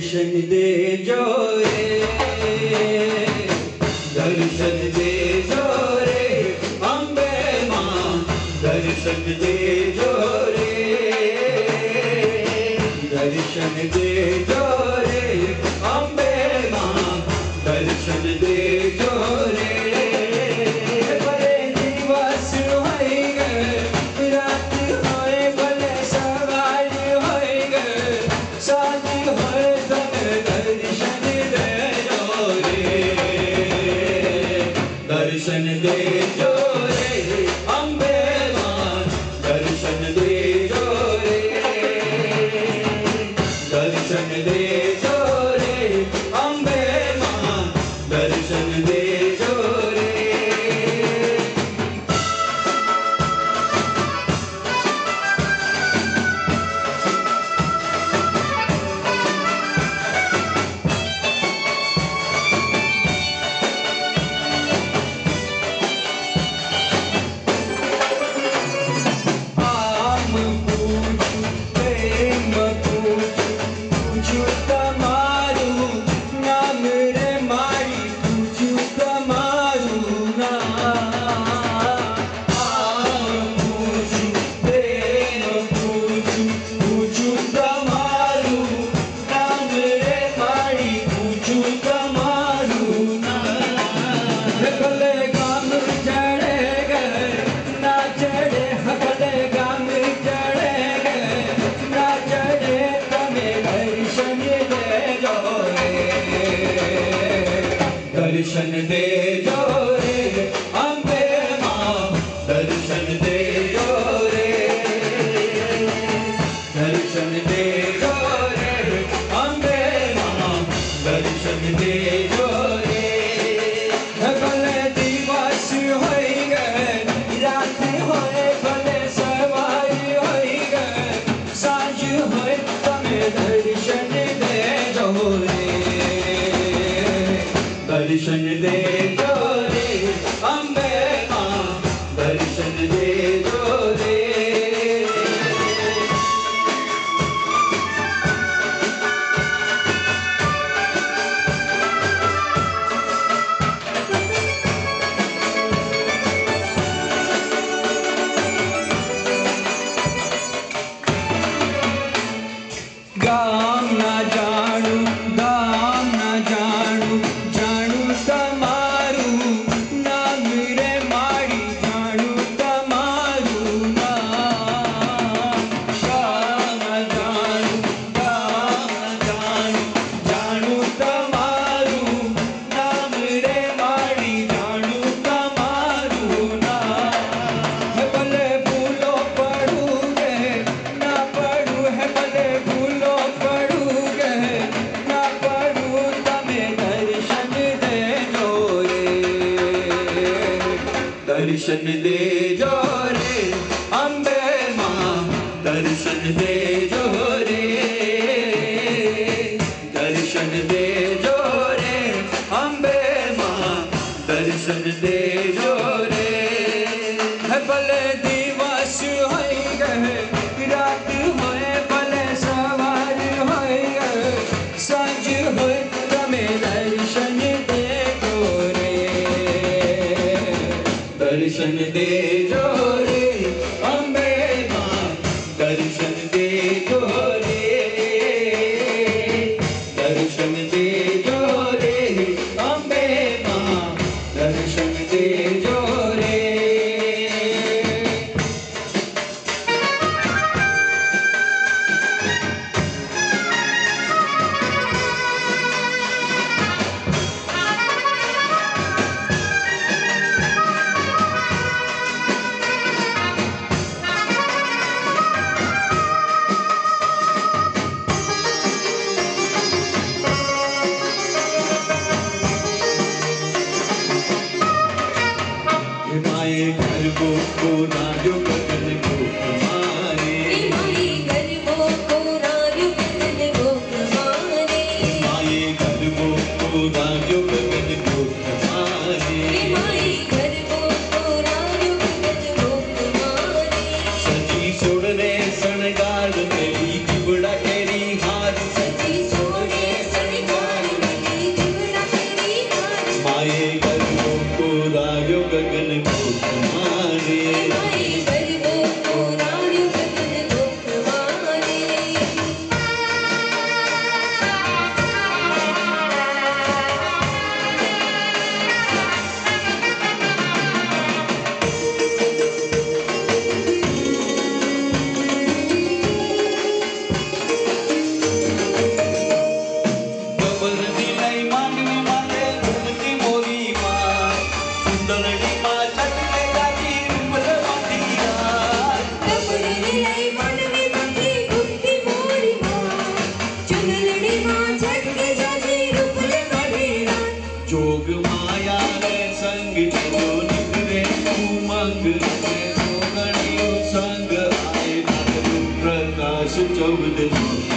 दर्शन दे जो रे, दर्शन दे जो रे अम्बे माँ, दर्शन दे जो रे, दर्शन दे जो रे अम्बे माँ, दर्शन दे जो रे। भले दिवस होई गए रात होए, भले सवार होई गए साथ होए, तब दर्शन दे जो रे, दर्शन दे जो रे अम्बे माँ, दर्शन दे जो रे, दर्शन दे जो रे अम्बे माँ, दर्शन दे जो रे। आम पूछू प्रेम पूछू तमारू नाम रे मारी, पूछू तमारू नाम। आम पूछू प्रेम पूछू तमारू नाम रे मारी, पूछू तमारू नाम। भले गाम चढ़े गए ना चढ़े, भले गाम चढ़े गए ना चढ़े, तमें दर्शन दे जो रे, दर्शन दे जो रे अम्बे माँ, दर्शन दे जो रे, दर्शन दे जो रे अम्बे माँ, दर्शन दे जो रे। भले दिवस होई गए रात होए, भले सवारी होई गए सांझ होए, तमें दर्शन दे जो रे, दर्शन दे जो रे अम्बे माँ, दर्शन दे जो रे। गाम ना जाणू गाम ना जाणू, जाणू तमारू नाम रे मारी, जाणू तमारू नाम। गाम ना जाणू जाणू तमारू नाम रे मारी, जाणू तमारू नाम। भले भूलो पढ़ू गे ना पढ़ू है, भले भूलो पढ़ू गे ना पढ़ू, तमें दर्शन दे जो रे, दर्शन दे जो रे अम्बे माँ, दर्शन दे जो रे, दर्शन दे जो रे अम्बे माँ, दर्शन दे जो रे। भले दिवस होई गए रात होए, भले सवार होई गए सांझ होए, तमें दर्शन दे जो रे, दर्शन दे जो रे अम्बे माँ, दर्शन दे जो रे, दर्शन दे जो रे अम्बे माँ, दर्शन दे जो रे। माए घर को राजो गगन को मारे, माए गरबों को राजो गगन को मारे, माए घर को राजो गगन को मारे, माए गरबों को राजो गगन को मारे। सजी छोड़ने सणगार तेरी जुबड़ा तेरी हाथ, सजी छोड़े सोगड़ियों संग आए प्रकाश चौधरी